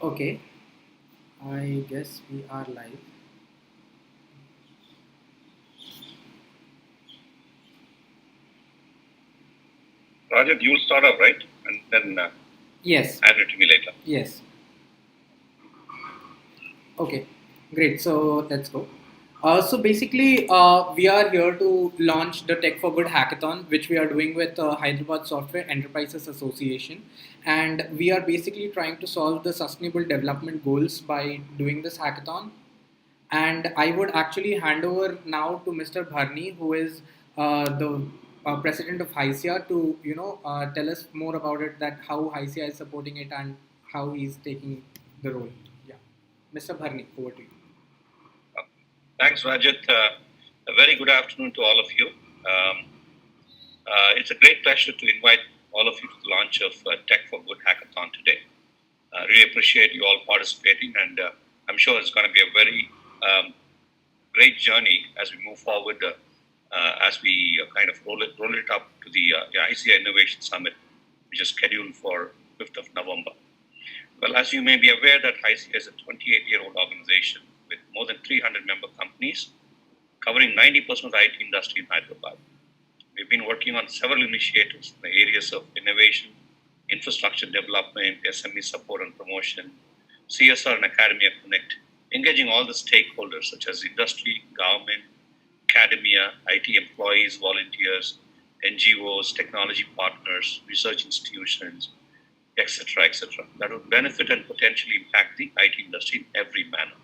Okay, I guess we are live. Rajat, you'll start off, right? And then Yes, add it to me later. yes. Okay, great. So let's go. So basically, we are here to launch the Tech for Good Hackathon, which we are doing with Hyderabad Software Enterprises Association. And we are basically trying to solve the sustainable development goals by doing this hackathon. And I would actually hand over now to Mr. Bharni, who is the president of HYSEA, to tell us more about it, that how HYSEA is supporting it and how he's taking the role. Yeah, Mr. Bharni, over to you. Thanks, Rajat. A very good afternoon to all of you. It's a great pleasure to invite all of you to the launch of Tech for Good Hackathon today. Really appreciate you all participating, and I'm sure it's going to be a very great journey as we move forward, as we kind of roll it up to the ICA Innovation Summit, which is scheduled for 5th of November. Well, as you may be aware, that HYSEA is a 28-year-old organization with more than 300 member companies, covering 90% of the IT industry in Hyderabad. We've been working on several initiatives in the areas of innovation, infrastructure development, SME support and promotion, CSR and Academia Connect, engaging all the stakeholders such as industry, government, academia, IT employees, volunteers, NGOs, technology partners, research institutions, etc., etc., that would benefit and potentially impact the IT industry in every manner.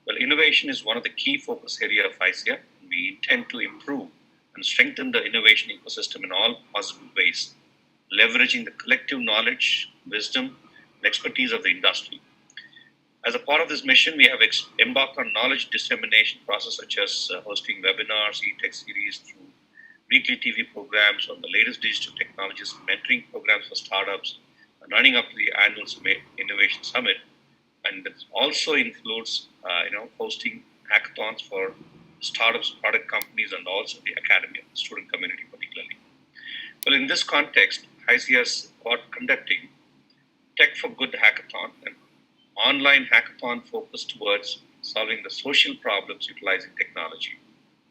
Well, innovation is one of the key focus area of HYSEA. We intend to improve and strengthen the innovation ecosystem in all possible ways, leveraging the collective knowledge, wisdom, and expertise of the industry. As a part of this mission, we have embarked on knowledge dissemination process such as hosting webinars, e-tech series through weekly TV programs on the latest digital technologies, mentoring programs for startups, and running up to the annual Innovation Summit. And it also includes, hosting hackathons for startups, product companies, and also the academia, the student community particularly. Well, in this context, HYSEA is conducting Tech for Good Hackathon, an online hackathon focused towards solving the social problems utilizing technology,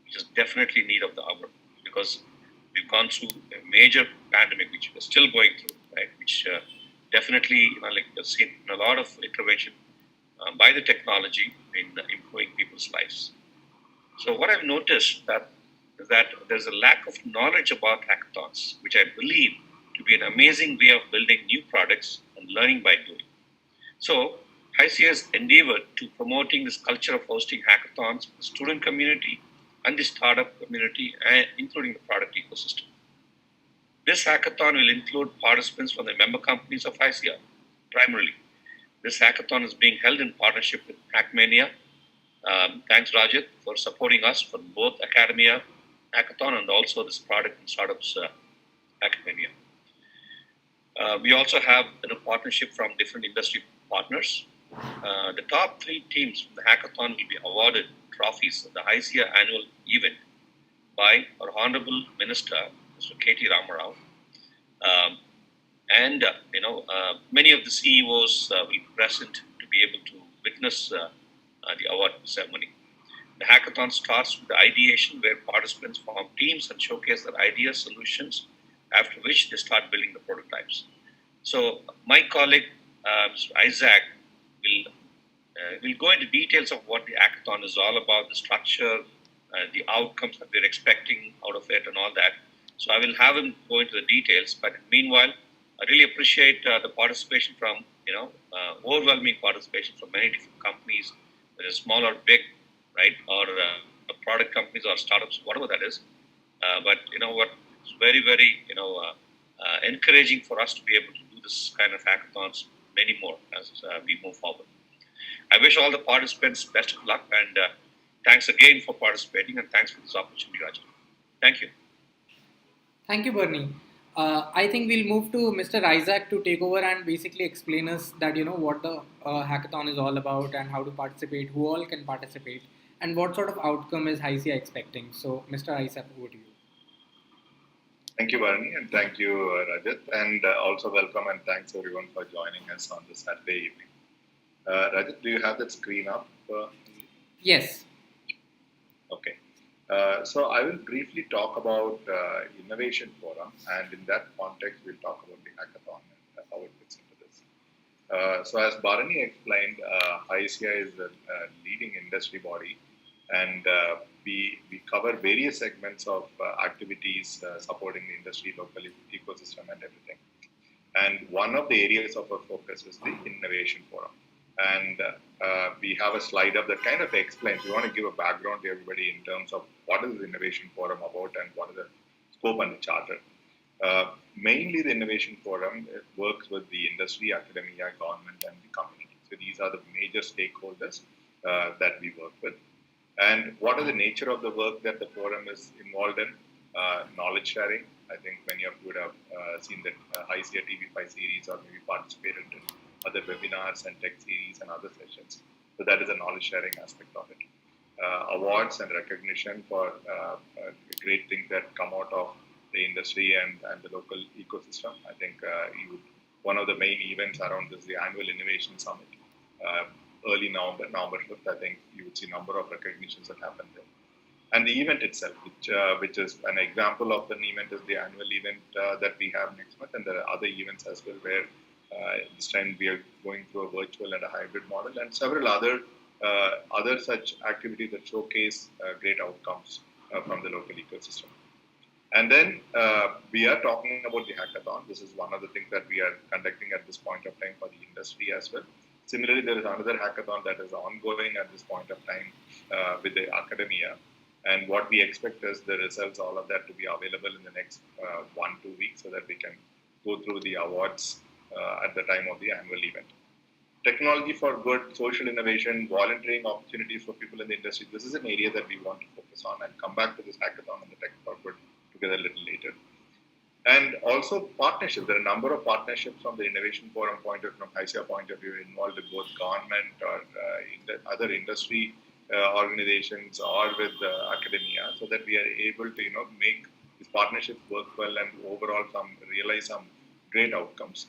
which is definitely need of the hour because we've gone through a major pandemic, which we're still going through, right? Which definitely, we've seen a lot of intervention by the technology in improving people's lives. So what I've noticed is that there's a lack of knowledge about hackathons, which I believe to be an amazing way of building new products and learning by doing. So HYSEA has endeavored to promoting this culture of hosting hackathons for the student community and the startup community, including the product ecosystem. This hackathon will include participants from the member companies of HYSEA, primarily. This hackathon is being held in partnership with Hackmania. Thanks, Rajat, for supporting us for both Academia Hackathon and also this product and startups Hackmania. We also have a partnership from different industry partners. The top 3 teams from the hackathon will be awarded trophies at the HYSEA annual event by our Honorable Minister, Mr K.T. Rama Rao. Many of the CEOs will be present to be able to witness the award ceremony. The hackathon starts with the ideation, where participants form teams and showcase their ideas, solutions, after which they start building the prototypes. So my colleague, Mr. Isaac, will go into details of what the hackathon is all about, the structure, the outcomes that we're expecting out of it and all that. So I will have him go into the details, but meanwhile, I really appreciate the participation from, overwhelming participation from many different companies, whether small or big, right, or product companies or startups, whatever that is. But you know what, it's very, very, encouraging for us to be able to do this kind of hackathons, many more as we move forward. I wish all the participants best of luck, and thanks again for participating, and thanks for this opportunity, Rajat. Thank you. Thank you, Bernie. I think we'll move to Mr. Isaac to take over and basically explain us that what the hackathon is all about and how to participate, who all can participate, and what sort of outcome is HYSEA expecting. So, Mr. Isaac, over to you. Thank you, Barney, and thank you, Rajat, and also welcome and thanks everyone for joining us on this Saturday evening. Rajat, do you have that screen up? Yes. Okay. So I will briefly talk about Innovation Forum, and in that context, we'll talk about the hackathon and how it fits into this. So as Bharani explained, HYSEA is the leading industry body, and we cover various segments of activities supporting the industry, local ecosystem, and everything. And one of the areas of our focus is the Innovation Forum. And we have a slide up that kind of explains. We want to give a background to everybody in terms of what is the Innovation Forum about and what is the scope and the charter. Mainly, the Innovation Forum works with the industry, academia, government, and the community. So these are the major stakeholders that we work with. And what is the nature of the work that the forum is involved in? Knowledge sharing. I think many of you would have seen that HYSEA TV5 series or maybe participated in other webinars and tech series and other sessions. So that is a knowledge sharing aspect of it. Awards and recognition for great things that come out of the industry and the local ecosystem. I think one of the main events around this is the annual Innovation Summit. Uh, Early November 5th, I think you would see a number of recognitions that happen there. And the event itself, which is an example of an event, is the annual event that we have next month, and there are other events as well where this time we are going through a virtual and a hybrid model, and several other such activities that showcase great outcomes from the local ecosystem. And then we are talking about the hackathon. This is one of the things that we are conducting at this point of time for the industry as well. Similarly, there is another hackathon that is ongoing at this point of time with the academia. And what we expect is the results, all of that, to be available in the next 1-2 weeks so that we can go through the awards at the time of the annual event. Technology for good, social innovation, volunteering opportunities for people in the industry. This is an area that we want to focus on and come back to this hackathon and the tech for good together a little later. And also partnerships. There are a number of partnerships from the Innovation Forum point of view, from HYSEA point of view, involved with both government or other industry organizations or with academia, so that we are able to make these partnerships work well and overall realize some great outcomes.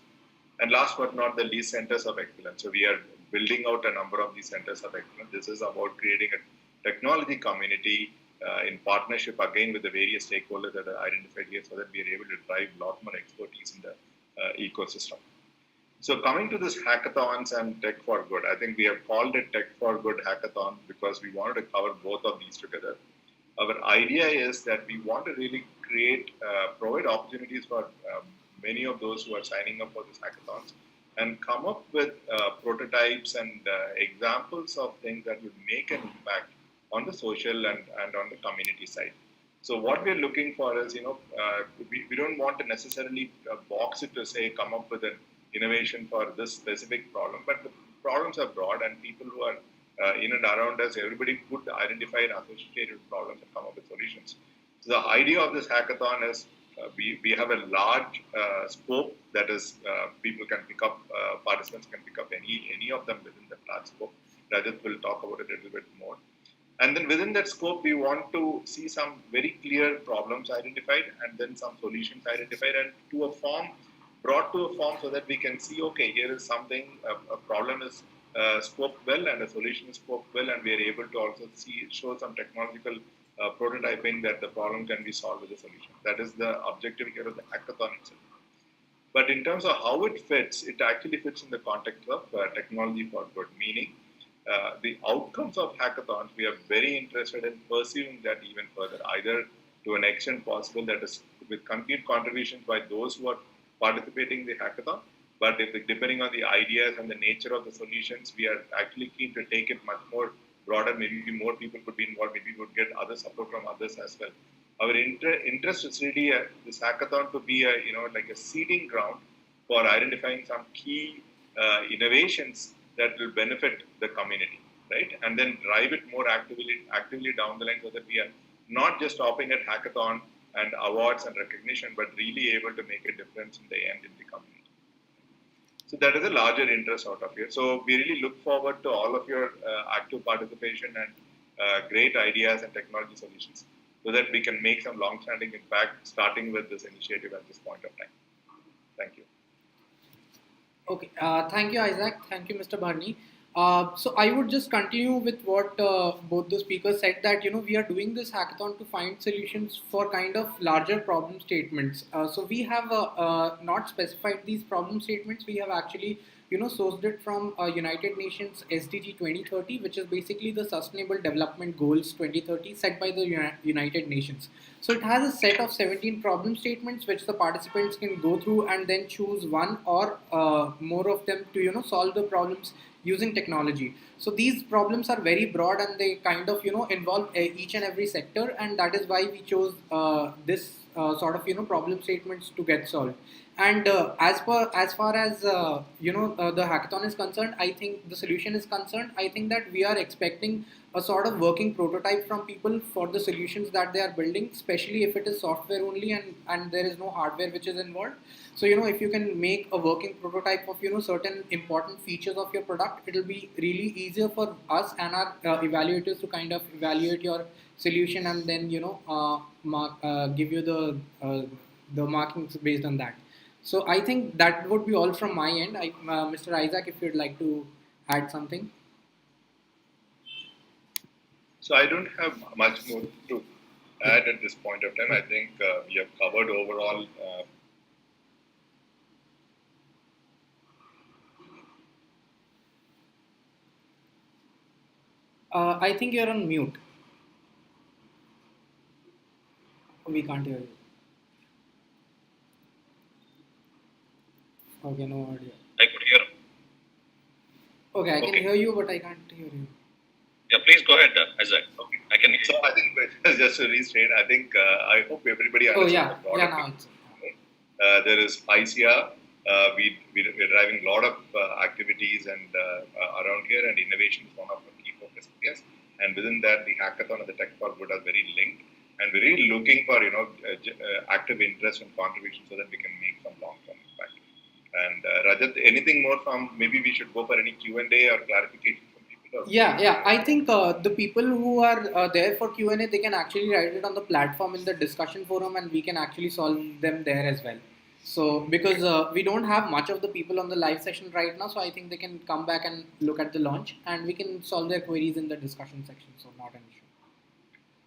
And last but not the least, centers of excellence. So we are building out a number of these centers of excellence. This is about creating a technology community in partnership again with the various stakeholders that are identified here, so that we are able to drive a lot more expertise in the ecosystem. So coming to this hackathons and tech for good, I think we have called it tech for good hackathon because we wanted to cover both of these together. Our idea is that we want to really provide opportunities for many of those who are signing up for these hackathons and come up with prototypes and examples of things that would make an impact on the social and on the community side. So what we're looking for is, we don't want to necessarily box it to say come up with an innovation for this specific problem, but the problems are broad and people who are in and around us, everybody could identify and associate with problems and come up with solutions. So the idea of this hackathon is we have a large scope that is people can pick up, participants can pick up any of them within that large scope. Rajat will talk about it a little bit more. And then within that scope, we want to see some very clear problems identified and then some solutions identified and brought to a form so that we can see, okay, here is something, a problem is scoped well and a solution is scoped well, and we are able to also show some technological prototyping that the problem can be solved with a solution. That is the objective here of the hackathon itself. But in terms of how it fits, it actually fits in the context of technology for good, meaning the outcomes of hackathons, we are very interested in pursuing that even further, either to an extent possible, that is with complete contributions by those who are participating in the hackathon. But depending on the ideas and the nature of the solutions, we are actually keen to take it much more broader. Maybe more people could be involved. Maybe we would get other support from others as well. Our interest is really this hackathon to be like a seeding ground for identifying some key innovations that will benefit the community, right? And then drive it more actively down the line, so that we are not just stopping at hackathon and awards and recognition, but really able to make a difference in the end in the community. So that is a larger interest out of here. So we really look forward to all of your active participation and great ideas and technology solutions, so that we can make some long-standing impact, starting with this initiative at this point of time. Thank you. Okay. Thank you, Isaac. Thank you, Mr. Barney. So I would just continue with what both the speakers said, that we are doing this hackathon to find solutions for kind of larger problem statements. So we have not specified these problem statements. We have actually sourced it from United Nations SDG 2030, which is basically the Sustainable Development Goals 2030 set by the United Nations. So it has a set of 17 problem statements which the participants can go through and then choose one or more of them to solve the problems using technology. So these problems are very broad and they kind of involve each and every sector, and that is why we chose this sort of problem statements to get solved. And as far as the hackathon is concerned, I think the solution is concerned, I think that we are expecting a sort of working prototype from people for the solutions that they are building, especially if it is software only and there is no hardware which is involved. So if you can make a working prototype of certain important features of your product, it will be really easier for us and our evaluators to kind of evaluate your solution and then give you the markings based on that. So I think that would be all from my end. Mr. Isaac, if you'd like to add something. So I don't have much more to add at this point of time. I think we have covered overall. I think you're on mute. We can't hear you. Okay, no audio. I could hear him. Okay, I can Okay. hear you, but I can't hear you. Yeah, please go ahead, Isaac. Okay. I can hear So you. I think just to restate, I think I hope everybody Oh understands yeah, the broader now picture. it's. There is HYSEA. We're driving a lot of activities and around here, and innovation is one of the key focus areas. And within that, the hackathon and the tech for good are very linked. And we're really looking for active interest and contribution so that we can make some long-term impact. And Rajat, anything more from, maybe we should go for any Q&A or clarification from people? Or Yeah. I think the people who are there for Q&A, they can actually write it on the platform in the discussion forum, and we can actually solve them there as well. So because we don't have much of the people on the live session right now, so I think they can come back and look at the launch, and we can solve their queries in the discussion section. So not an issue.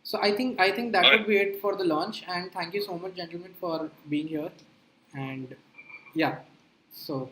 So I think that All would right. be it for the launch, and thank you so much, gentlemen, for being here. And yeah, so